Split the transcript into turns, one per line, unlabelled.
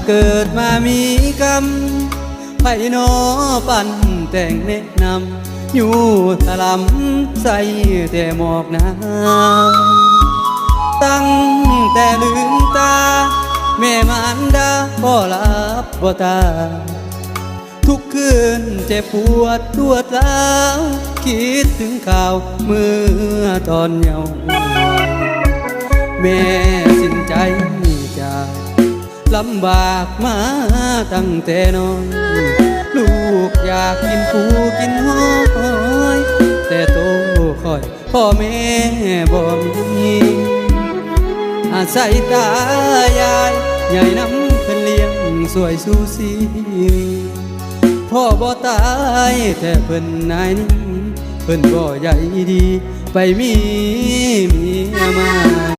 เกิดมามีกรรมไผนอปั่นแต่งแนะนำอยู่ถลำใส่แต่หมอกหนาวตั้งแต่ลืมตาแม่มารดาก็หลับบ่ตาทุกคืนเจ็บปวดรวดร้าวคิดถึงข่าวเมื่อตอนเยาว์แม่สิ้นใจจากลำบากมาตั้งแต่น้อยลูกอยากกินปูกินหอยแต่โตคอยพ่อแม่บ่มีอาศัยตายายใหญ่น้ำเพิ่นเลี้ยงสวยสู้สีพ่อบ่ตายแต่เพิ่นนายนี้เพิ่นบ่ใหญ่ดีไปมีเมียใหม่